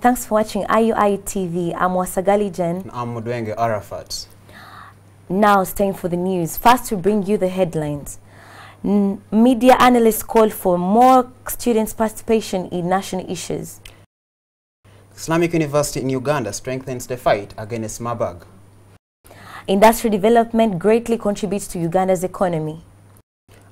Thanks for watching IUI TV. I'm Wasagali Jen. I'm Mudwenge Arafat. Now it's time for the news. First, to bring you the headlines. Media analysts call for more students' participation in national issues. Islamic University in Uganda strengthens the fight against Marburg. Industrial development greatly contributes to Uganda's economy.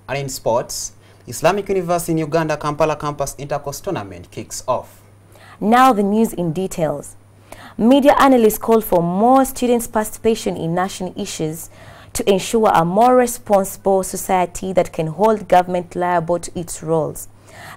And in sports, Islamic University in Uganda Kampala campus intercourse tournament kicks off. Now the news in details. Media analysts call for more students' participation in national issues to ensure a more responsible society that can hold government liable to its roles.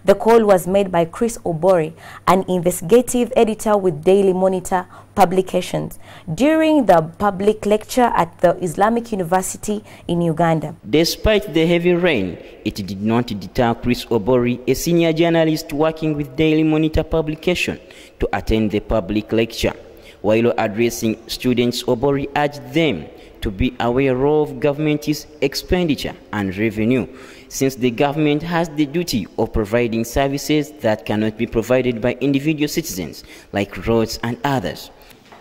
The call was made by Chris OBORE, an investigative editor with Daily Monitor publications, during the public lecture at the Islamic University in Uganda. Despite the heavy rain, it did not deter Chris OBORE, a senior journalist working with Daily Monitor publication, to attend the public lecture. While addressing students, OBORE urged them to be aware of government's expenditure and revenue, since the government has the duty of providing services that cannot be provided by individual citizens, like roads and others.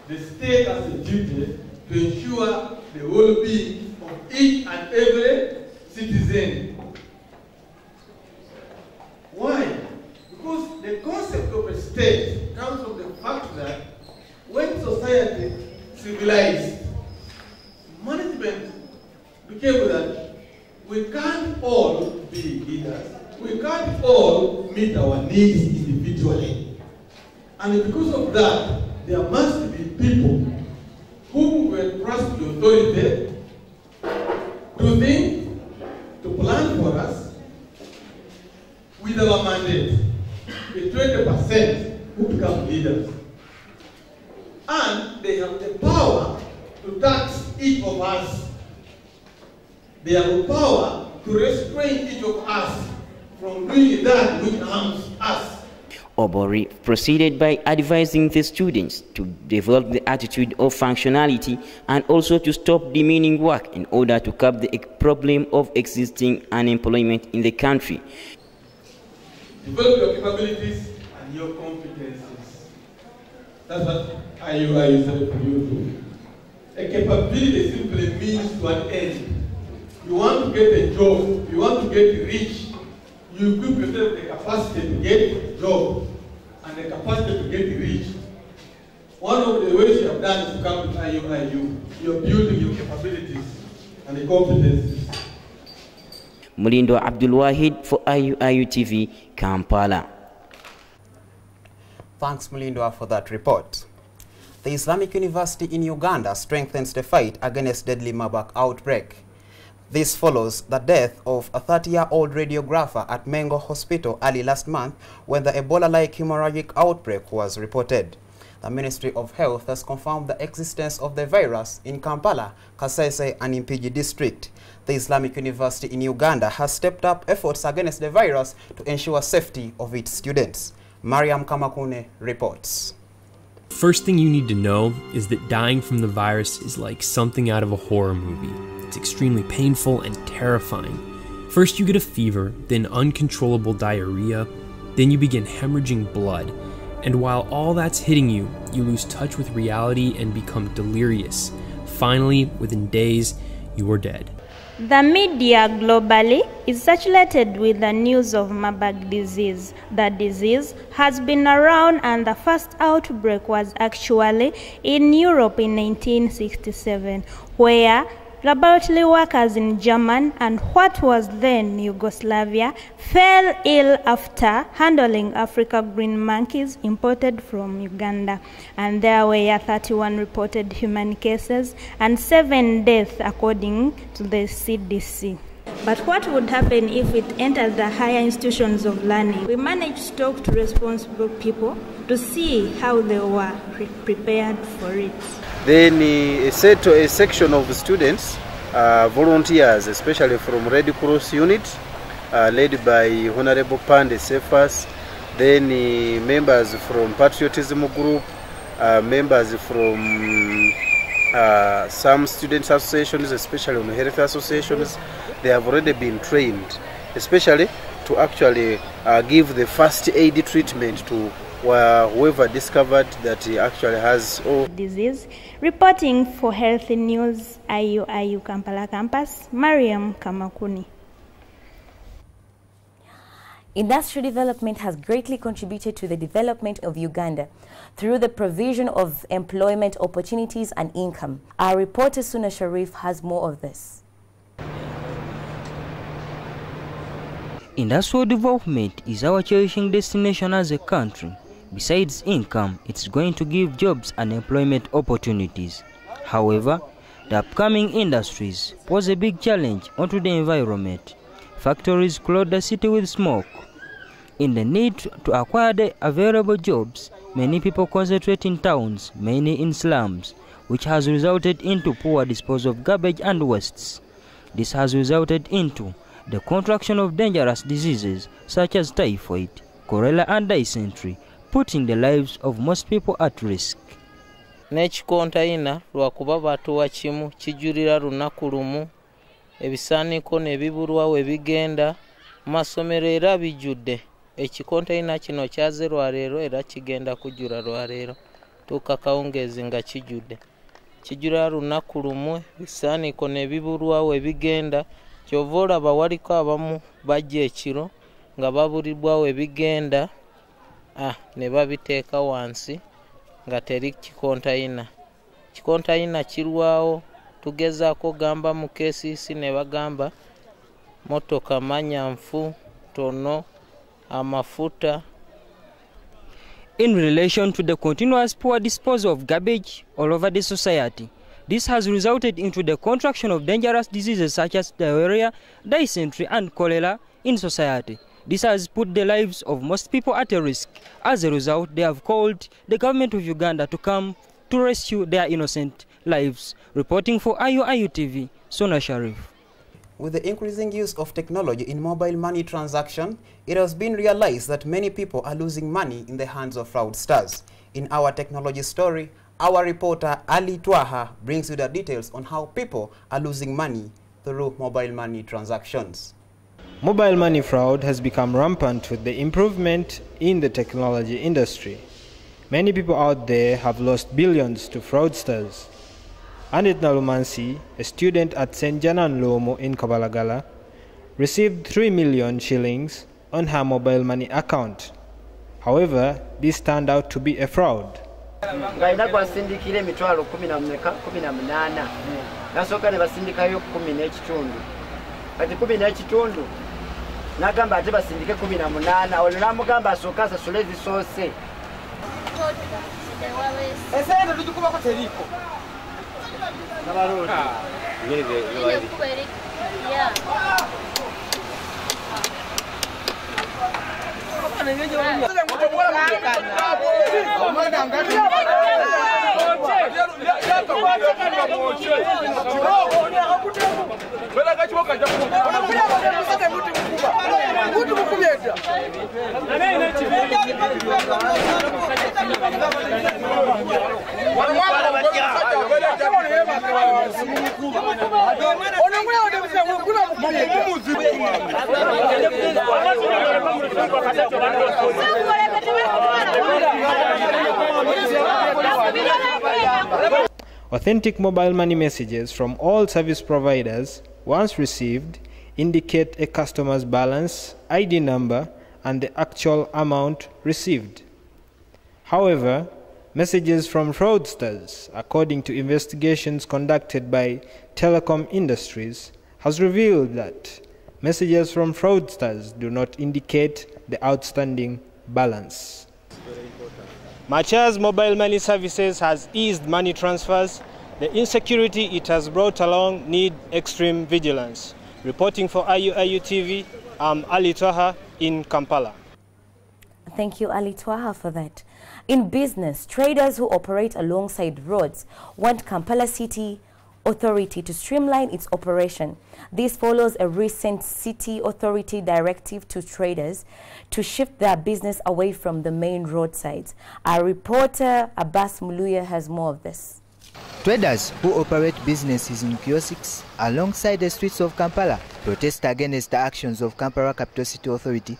The state has a duty to ensure the well-being of each and every citizen. Why? Because the concept of a state comes from the fact that when society civilized, management became that we can't all be leaders. We can't all meet our needs individually. And because of that, there must be people who will trust the authority to think, to plan for us with our mandate, the 20% who become leaders. And they have the power to tax each of us. They have the power to restrain each of us from doing that which harms us. OBORE proceeded by advising the students to develop the attitude of functionality and also to stop demeaning work in order to curb the problem of existing unemployment in the country. Develop your capabilities and your competencies. That's what IUI said for you to. A capability simply means to an end. You want to get a job, you want to get rich, you equip yourself with the capacity to get a job and the capacity to get rich. One of the ways you have done is to come to IUIU. You're building your capabilities and the competencies. Mulindo Abdul Wahid for IUIU TV, Kampala. Thanks, Mulindo, for that report. The Islamic University in Uganda strengthens the fight against deadly Marburg outbreak. This follows the death of a 30-year-old radiographer at Mengo Hospital early last month when the Ebola-like hemorrhagic outbreak was reported. The Ministry of Health has confirmed the existence of the virus in Kampala, Kasese, and Impigi district. The Islamic University in Uganda has stepped up efforts against the virus to ensure safety of its students. Mariam Kamakune reports. First thing you need to know is that dying from the virus is like something out of a horror movie. It's extremely painful and terrifying. First you get a fever, then uncontrollable diarrhea, then you begin hemorrhaging blood. And while all that's hitting you, you lose touch with reality and become delirious. Finally, within days, you are dead. The media globally is saturated with the news of Marburg disease. The disease has been around and the first outbreak was actually in Europe in 1967, where laboratory workers in Germany and what was then Yugoslavia fell ill after handling Africa green monkeys imported from Uganda. And there were 31 reported human cases and 7 deaths according to the CDC. But what would happen if it entered the higher institutions of learning? We managed to talk to responsible people to see how they were prepared for it. Then a section of students, volunteers, especially from Red Cross unit, led by Honorable Pande Cephas, then members from Patriotism Group, members from some students associations, especially on health associations, they have already been trained, especially to actually give the first aid treatment to whoever discovered that he actually has disease. Reporting for Healthy News, IU Kampala Campus, Mariam Kamakuni. Industrial development has greatly contributed to the development of Uganda through the provision of employment opportunities and income. Our reporter Suna Sharif has more of this. Industrial development is our cherishing destination as a country. Besides income, it's going to give jobs and employment opportunities. However, the upcoming industries pose a big challenge onto the environment. Factories clothe the city with smoke. In the need to acquire the available jobs, many people concentrate in towns, many in slums, which has resulted into poor disposal of garbage and wastes. This has resulted into the contraction of dangerous diseases such as typhoid, cholera and dysentery, putting the lives of most people at risk. N'ekikontayina lwakuba batuwa kimu kijulira lunaku lumu ebisaaniko ne bibulwawo ebigenda masomero era bijjudde. Ekikontayina kino kyaze lwaleero era kigenda kujjula lwaleero tuuka kawungeezi nga kijjudde. Kijulira lunaku lumu ebisaaniko ne bibulwawo ebigenda kyova olaba waliko abamu bajja ekiro nga babulibwawo ebigenda ne babiteeka wansi nga teri kikontayina. Kikontayina kirwawo tugezaako gamba mu KCC ne bagamba motoka manyanfu tono amafuta. In relation to the continuous poor disposal of garbage all over the society, this has resulted into the contraction of dangerous diseases such as diarrhea, dysentery and cholera in society. This has put the lives of most people at a risk. As a result, they have called the government of Uganda to come to rescue their innocent lives. Reporting for IU TV, Sona Sharif. With the increasing use of technology in mobile money transaction, it has been realized that many people are losing money in the hands of fraudsters. In our technology story, our reporter Ali Twaha brings you the details on how people are losing money through mobile money transactions. Mobile money fraud has become rampant with the improvement in the technology industry. Many people out there have lost billions to fraudsters. Anit Nalumansi, a student at St. Janan Lomo in Kabalagala, received 3 million shillings on her mobile money account. However, this turned out to be a fraud. Ngaina kwa sindikile mitwalo 18 nasoka ne basindikayo 10 ekitundu kati 10 ekitundu nagamba ate basindike 18 olwo namugamba asooka asasule zisoose esente tujikubako teriko nabaloti Authentic mobile money messages from all service providers, once received, indicate a customer's balance, ID number, and the actual amount received. However, messages from fraudsters, according to investigations conducted by telecom industries, has revealed that messages from fraudsters do not indicate the outstanding balance. Much as mobile money services has eased money transfers, the insecurity it has brought along need extreme vigilance. Reporting for IU TV, I'm Ali Twaha in Kampala. Thank you, Ali Twaha, for that. In business, traders who operate alongside roads want Kampala City Authority to streamline its operation. This follows a recent City Authority directive to traders to shift their business away from the main roadsides. Our reporter Abbas Muluya has more of this. Traders who operate businesses in kiosks alongside the streets of Kampala protest against the actions of Kampala Capital City Authority,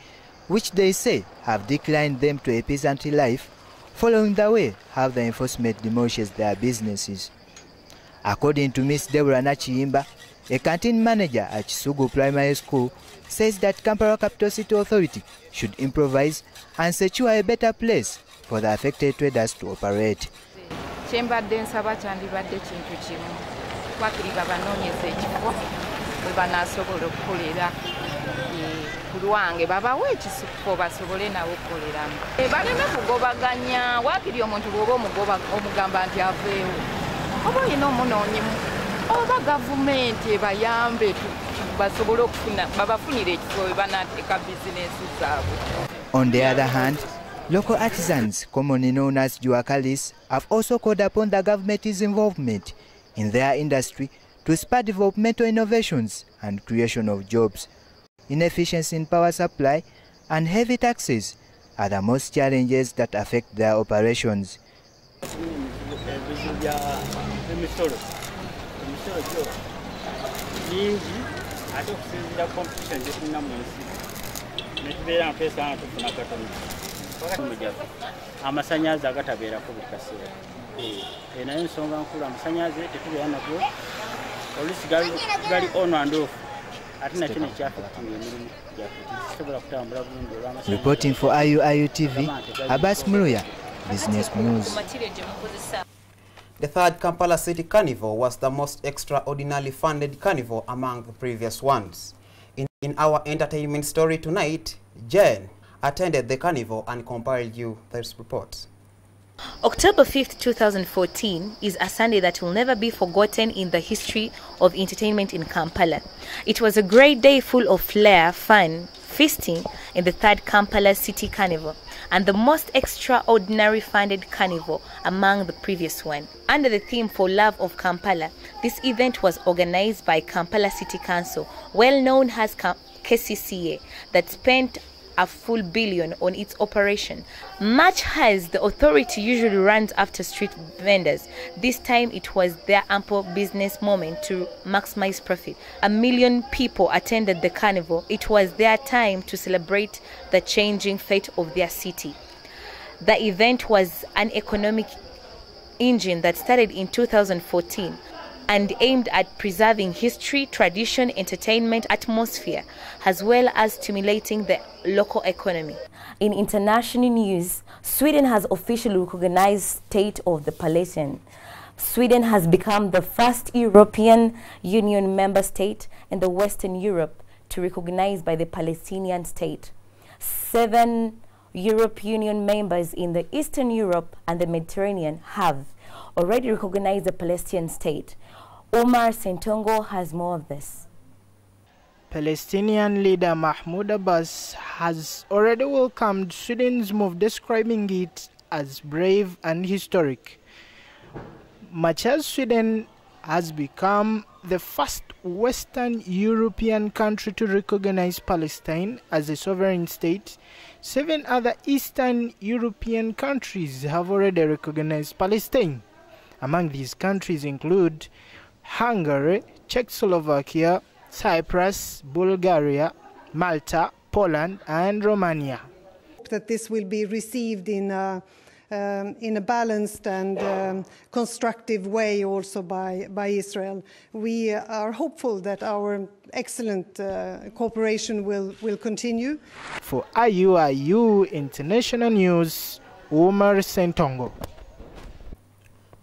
which they say have declined them to a peasant life, following the way how the enforcement demolishes their businesses. According to Ms. Deborah Nachiyimba, a canteen manager at Kisugu Primary School, says that Kampala Capital City Authority should improvise and secure a better place for the affected traders to operate. Kyembadde nsaba kyandibadde kintu kimu twakiriba banoonyeza ekifo bwe banaasobola okukolera ku lwange babawe ekifo basobole nabo okukoleramu baleme kugobaganya waakiri omuntu bw'oba omugamba nti aveewo oba olina omunoonyimu oba gavumenti ebayambe basobole okufuna babafunire ekifo we banaateeka bizinensi zaabwe. On the other hand, local artisans, commonly known as juakalis, have also called upon the government's involvement in their industry to spur developmental innovations and creation of jobs. Inefficiency in power supply and heavy taxes are the most challenges that affect their operations. Amasanyazi agatabeerako buli kaseera naye ensonga nkulu amasanyazi tetubeera nago oluusi gali on and off ate nakyo nekyafectinga emirimu gyaffe tisobola kutambula bulungi olw'amasanyazi. Reporting for IUIU TV, Abbas Muluya, Business News. The third Kampala City Carnival was the most extraordinarily funded carnival among the previous ones. In our entertainment story tonight, Jen attended the carnival and compiled you this report. October 5th, 2014 is a Sunday that will never be forgotten in the history of entertainment in Kampala. It was a great day full of flair, fun, feasting in the third Kampala City Carnival, and the most extraordinary funded carnival among the previous one. Under the theme for love of Kampala, this event was organized by Kampala City Council, well known as KCCA, that spent a full billion on its operation. Much as the authority usually runs after street vendors, this time it was their ample business moment to maximize profit. 1 million people attended the carnival. It was their time to celebrate the changing fate of their city. The event was an economic engine that started in 2014 and aimed at preserving history, tradition, entertainment, atmosphere, as well as stimulating the local economy. In international news, Sweden has officially recognized state of the Palestine. Sweden has become the first European Union member state in the Western Europe to recognize by the Palestinian state. 7 European Union members in the Eastern Europe and the Mediterranean have already recognized the Palestinian state. Omar Sentongo has more of this. Palestinian leader Mahmoud Abbas has already welcomed Sweden's move, describing it as brave and historic. Much as Sweden has become the first Western European country to recognize Palestine as a sovereign state, 7 other Eastern European countries have already recognized Palestine. Among these countries include Hungary, Czechoslovakia, Cyprus, Bulgaria, Malta, Poland, and Romania. That this will be received in a balanced and constructive way also by Israel. We are hopeful that our excellent cooperation will continue. For IUIU International News, Omar Sentongo.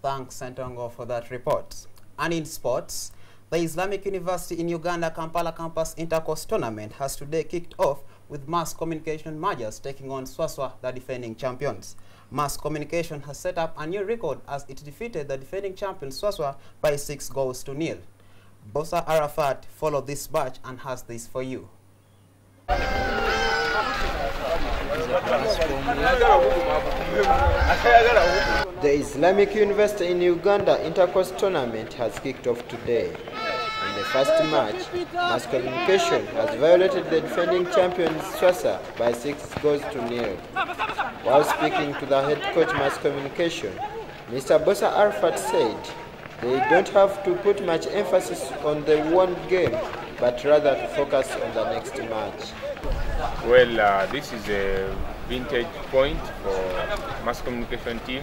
Thanks, Sentongo, for that report. And in sports, the Islamic University in Uganda Kampala Campus Intercourse Tournament has today kicked off with Mass Communication Mergers taking on Swaswa, the defending champions. Mass Communication has set up a new record as it defeated the defending champion Swaswa by 6-0. Bosa Arafat followed this match and has this for you. The Islamic University in Uganda Intercourse Tournament has kicked off today. In the first match, Mass Communication has violated the defending champions Swasa by 6-0. While speaking to the head coach Mass Communication, Mr. Bossa Arafat said they don't have to put much emphasis on the one game, but rather to focus on the next match. Well, this is a vintage point for mass communication team.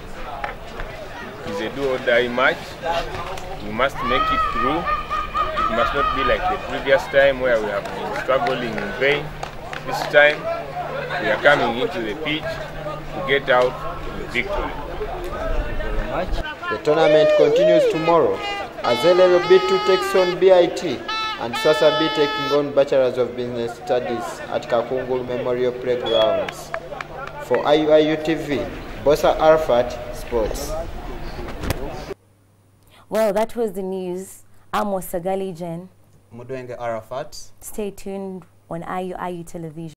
It's a do-or-die match. We must make it through. It must not be like the previous time where we have been struggling in vain. This time, we are coming into the pitch to get out with victory. The tournament continues tomorrow as LL B2 takes on BIT and Swasa B taking on Bachelors of Business Studies at Kakungulu Memorial Playgrounds. For IUIU TV, Bossa Arafat, Sports. Well, that was the news. I'm Sagali Jen. Mudwenge Arafat. Stay tuned on IUIU Television.